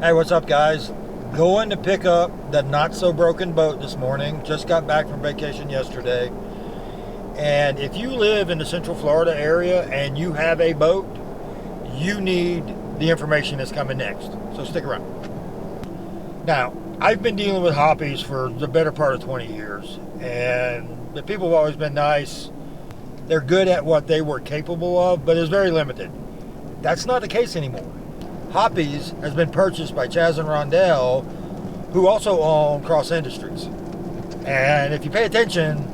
Hey, what's up, guys? Going to pick up the not so broken boat this morning. Just got back from vacation yesterday. And if you live in the Central Florida area and you have a boat, you need the information that's coming next. So stick around. Now, I've been dealing with hoppies for the better part of 20 years. And the people have always been nice. They're good at what they were capable of, but it's very limited. That's not the case anymore. Hoppies has been purchased by Chaz and Rondell, who also own Cross Industries. And if you pay attention,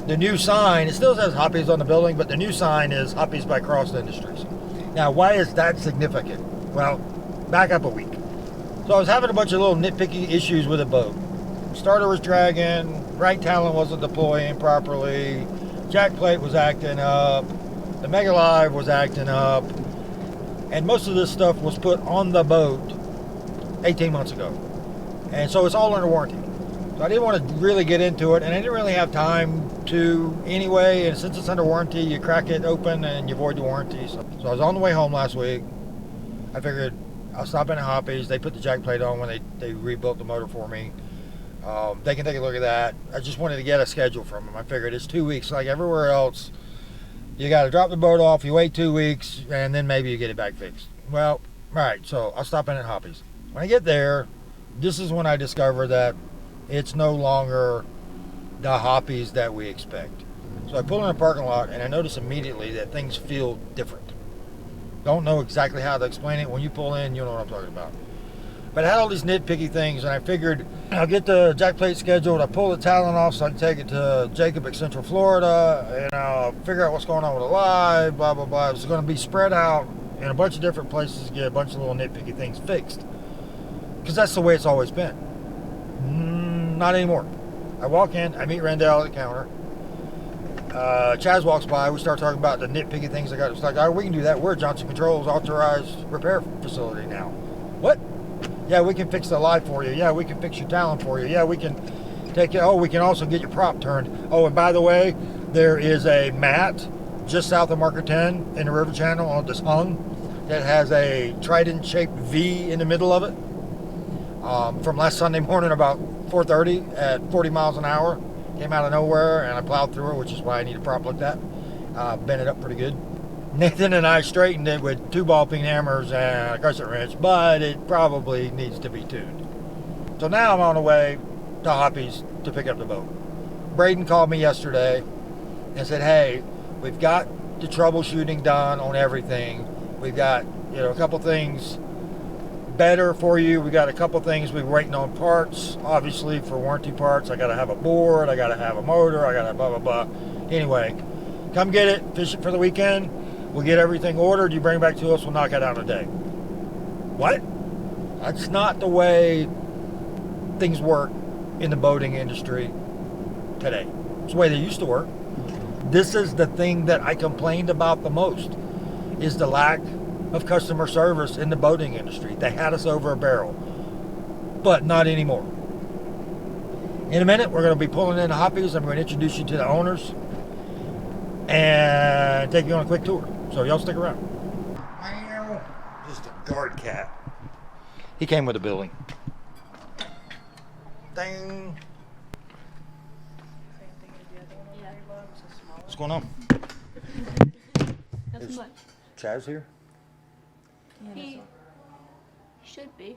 the new sign, it still says Hoppies on the building, but the new sign is Hoppies by Cross Industries. Now, why is that significant? Well, back up a week. So I was having a bunch of little nitpicky issues with the boat. Starter was dragging, right talon wasn't deploying properly, jack plate was acting up, the Mega Live was acting up, and most of this stuff was put on the boat 18 months ago. And so it's all under warranty. So I didn't want to really get into it, and I didn't really have time to anyway. And since it's under warranty, you crack it open and you void the warranty. So I was on the way home last week. I figured I'll stop in at Hoppies. They put the jack plate on when they rebuilt the motor for me. They can take a look at that. I just wanted to get a schedule from them. I figured it's 2 weeks like everywhere else. You got to drop the boat off, you wait 2 weeks, and then maybe you get it back fixed. Well, all right, so I'll stop in at Hoppies. When I get there, this is when I discover that it's no longer the Hoppies that we expect. So I pull in a parking lot, and I notice immediately that things feel different. Don't know exactly how to explain it. When you pull in, you know what I'm talking about. But I had all these nitpicky things, and I figured I'll get the jack plate scheduled. I pull the talon off so I can take it to Jacob at Central Florida, and I'll figure out what's going on with the live, blah, blah, blah. It's going to be spread out in a bunch of different places to get a bunch of little nitpicky things fixed. Because that's the way it's always been. Not anymore. I walk in, I meet Randall at the counter. Chaz walks by, we start talking about the nitpicky things I got. It's like, all right, we can do that. We're Johnson Controls authorized repair facility now. What? Yeah, we can fix the light for you. Yeah, we can fix your talon for you. Yeah, we can take it. Oh, we can also get your prop turned. Oh, and by the way, there is a mat just south of Marker 10 in the river channel on this hung that has a trident-shaped V in the middle of it. From last Sunday morning about 4:30 at 40 miles an hour. Came out of nowhere, and I plowed through it, which is why I need a prop like that. Bent it up pretty good. Nathan and I straightened it with 2 ball peen hammers and a crescent wrench, but it probably needs to be tuned. So now I'm on the way to Hoppies to pick up the boat. Braden called me yesterday and said, hey, we've got the troubleshooting done on everything. We've got, a couple things better for you. We got a couple things we're waiting on parts, obviously for warranty parts. I got to have a board, I got to have a motor, I got to blah, blah, blah. Anyway, come get it, fish it for the weekend. We'll get everything ordered. You bring it back to us. We'll knock it out in a day. What? That's not the way things work in the boating industry today. It's the way they used to work. This is the thing that I complained about the most, is the lack of customer service in the boating industry. They had us over a barrel, but not anymore. In a minute, we're going to be pulling in the Hoppies. I'm going to introduce you to the owners and take you on a quick tour. So y'all stick around. Just a guard cat. He came with a building. Ding. What's going on? Nothing Is much. Chaz here? He should be.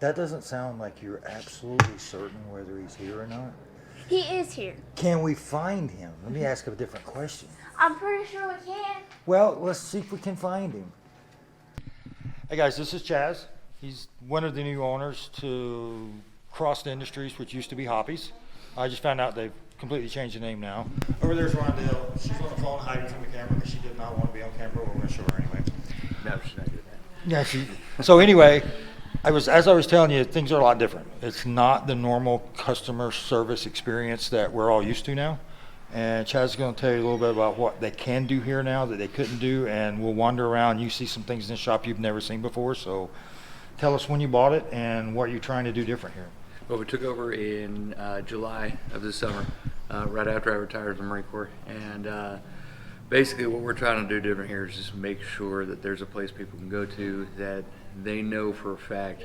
That doesn't sound like you're absolutely certain whether he's here or not. He is here. Can we find him? Let me ask a different question. I'm pretty sure we can. Well, let's see if we can find him. Hey guys, this is Chaz. He's one of the new owners to Cross Industries, which used to be Hoppies. I just found out they've completely changed the name now. Over there's Rondell. She's on the phone hiding from the camera because she did not want to be on camera. We're going to show her anyway. No, she's not doing that. Yeah, so anyway, as I was telling you, things are a lot different. It's not the normal customer service experience that we're all used to now. And Chaz is going to tell you a little bit about what they can do here now that they couldn't do, and we'll wander around. You see some things in the shop you've never seen before, so tell us when you bought it and what you're trying to do different here. Well, we took over in July of this summer, right after I retired from the Marine Corps, and basically what we're trying to do different here is just make sure that there's a place people can go to that they know for a fact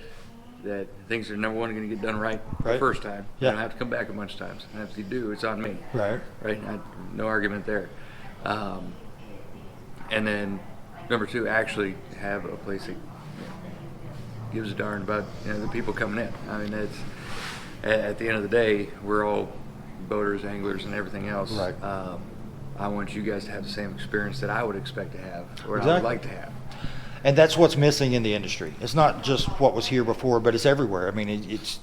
that things are number one going to get done right the Right. first time. Yeah. You don't have to come back a bunch of times. And if you do, it's on me. Right. Right? No argument there. And then number two, actually have a place that gives a darn about the people coming in. I mean, it's at the end of the day, we're all boaters, anglers, and everything else. Right. I want you guys to have the same experience that I would expect to have, or I Exactly. would like to have. And that's what's missing in the industry. It's not just what was here before, but it's everywhere. I mean, it's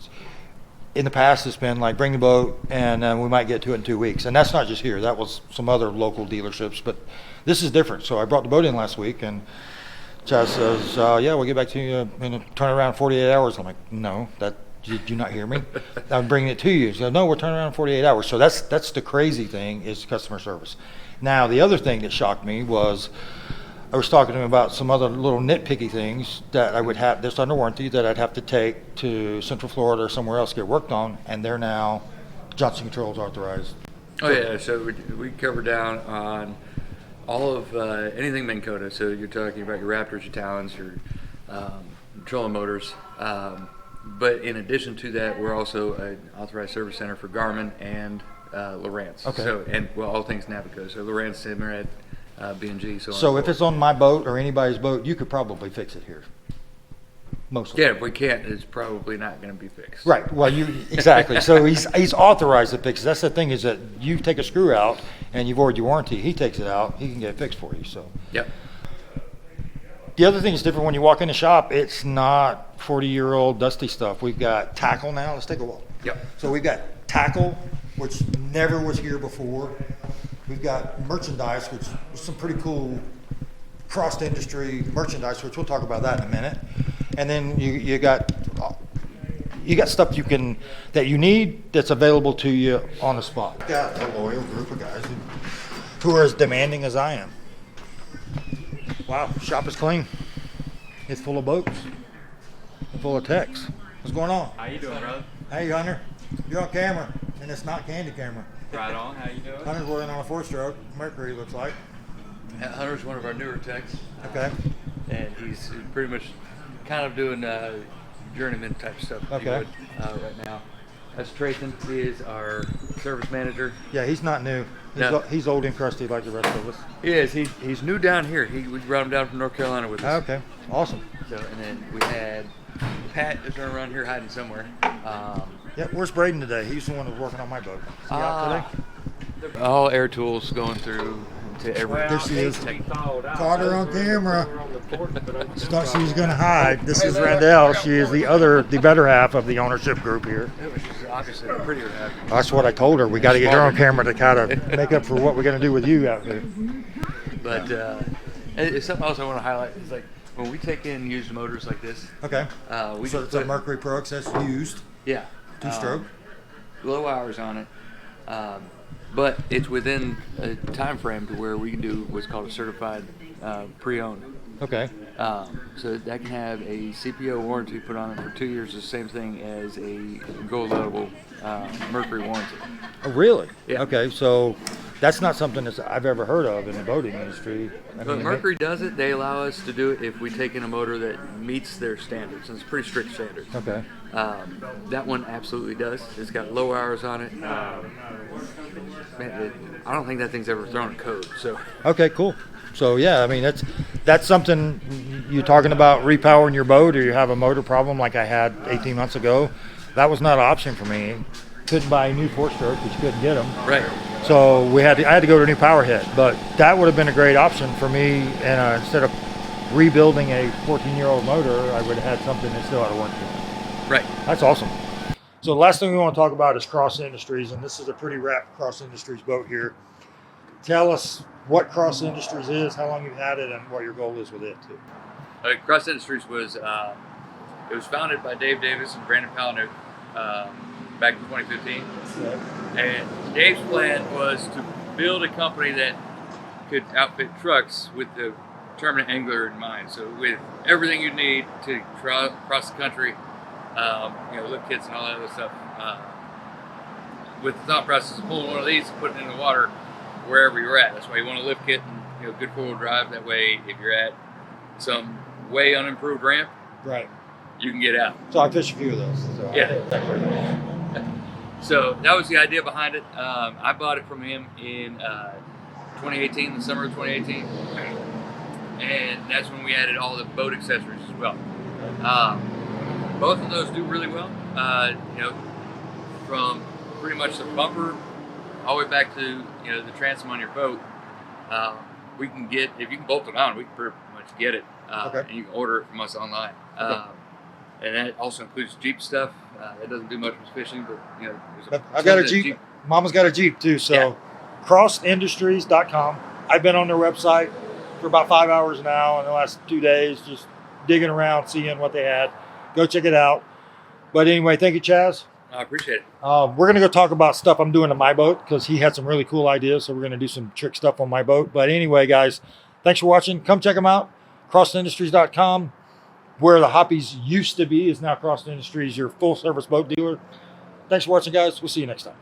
in the past, it's been like bring the boat and we might get to it in 2 weeks. And that's not just here. That was some other local dealerships, but this is different. So I brought the boat in last week and Chaz says, yeah, we'll get back to you in turn around 48 hours. I'm like, no, did you not hear me? I'm bringing it to you. He said, no, we're turning around in 48 hours. So that's the crazy thing is customer service. Now, the other thing that shocked me was I was talking to him about some other little nitpicky things that I would have that's under warranty that I'd have to take to Central Florida or somewhere else to get worked on, and they're now Johnson Controls authorized. Oh yeah, so we cover down on all of anything Minn Kota. So you're talking about your Raptors, your Talons, your trolling motors. But in addition to that, we're also an authorized service center for Garmin and Lowrance. Okay. So all things Navico. So Lowrance, Simrad, B&G. So if it's on my boat or anybody's boat, you could probably fix it here. Mostly. yeah, if we can't, it's probably not going to be fixed. Right. Well, exactly. So he's authorized to fix it. That's the thing is that you take a screw out and you void your warranty. He takes it out. He can get it fixed for you. So. Yep. The other thing is different when you walk in the shop. It's not 40-year-old dusty stuff. We've got tackle now. Let's take a walk. Yep. So we've got tackle, which never was here before. We've got merchandise, which is some pretty cool cross-industry merchandise, which we'll talk about that in a minute. And then you got stuff that you need that's available to you on the spot. We've got a loyal group of guys who are as demanding as I am. Wow, shop is clean. It's full of boats. It's full of techs. What's going on? How you doing, brother? Hey, Hunter. You're on camera, and it's not candy camera. Right on. How you doing? Hunter's working on a 4-stroke Mercury, looks like. Hunter's one of our newer techs. Okay. And he's pretty much kind of doing journeyman type stuff. if you Okay. would, right now. That's Trayton. He is our service manager. Yeah, he's not new. No. He's old and crusty like the rest of us. He is. He's new down here. We brought him down from North Carolina with us. Okay, awesome. So, and then we had Pat is running around here hiding somewhere. Yeah, where's Braden today? He's the one who's working on my boat. Is he out today? All air tools going through to every. There she is. Caught Caught her on camera. Thought she was going to hide. This is Randell. She is the better half of the ownership group here. Which is obviously a prettier half. That's what I told her. We got to get her on camera to kind of make up for what we're going to do with you out here. But it's something else I want to highlight is like when we take in used motors like this. Okay. We So just it's a put- Mercury Pro XS used, Yeah. 2-stroke. Low hours on it. But it's within a time frame to where we can do what's called a certified pre-owned. Okay. So that can have a CPO warranty put on it for 2 years, the same thing as a gold level Mercury warranty. Oh, really? Yeah. Okay, so that's not something that I've ever heard of in the boating industry. I But mean, Mercury does it. They allow us to do it if we take in a motor that meets their standards, and it's pretty strict standards. Okay. That one absolutely does. It's got low hours on it. I don't think that thing's ever thrown a code. So Okay, cool. So yeah, I mean that's something you're talking about repowering your boat, or you have a motor problem like I had 18 months ago. That was not an option for me. Couldn't buy a new 4-stroke, but you couldn't get them. right. So I had to go to a new power head, but that would have been a great option for me. And instead of rebuilding a 14-year-old motor, I would have had something that still had a warranty. Right. That's awesome. So the last thing we want to talk about is Cross Industries, and this is a pretty wrapped Cross Industries boat here. Tell us what Cross Industries is, how long you've had it, and what your goal is with it too. Cross Industries was it was founded by Dave Davis and Brandon Palinuk back in 2015. And Dave's plan was to build a company that could outfit trucks with the tournament angler in mind. So with everything you need to cross the country, lift kits and all that other stuff. With the thought process of pulling one of these and putting it in the water wherever you're at. That's why you want a lift kit and good four-wheel drive. That way, if you're at some way unimproved ramp, Right. you can get out. So I fished a few of those. So Yeah. So that was the idea behind it. I bought it from him in 2018, the summer of 2018, and that's when we added all the boat accessories as well. Both of those do really well. From pretty much the bumper all the way back to the transom on your boat. We can get, if you can bolt it on, we can pretty much get it, Okay. and you can order it from us online. Okay. And that also includes Jeep stuff. That doesn't do much with fishing, but there's I've got a Jeep. Mama's got a Jeep too. So Yeah. crossindustries.com. I've been on their website for about 5 hours now in the last 2 days, just digging around, seeing what they had. Go check it out. But anyway, thank you, Chaz. I appreciate it. We're going to go talk about stuff I'm doing to my boat because he had some really cool ideas. So we're going to do some trick stuff on my boat. But anyway, guys, thanks for watching. Come check them out. crossindustries.com. Where the Hoppies used to be is now Cross Industries, your full service boat dealer. Thanks for watching, guys. We'll see you next time.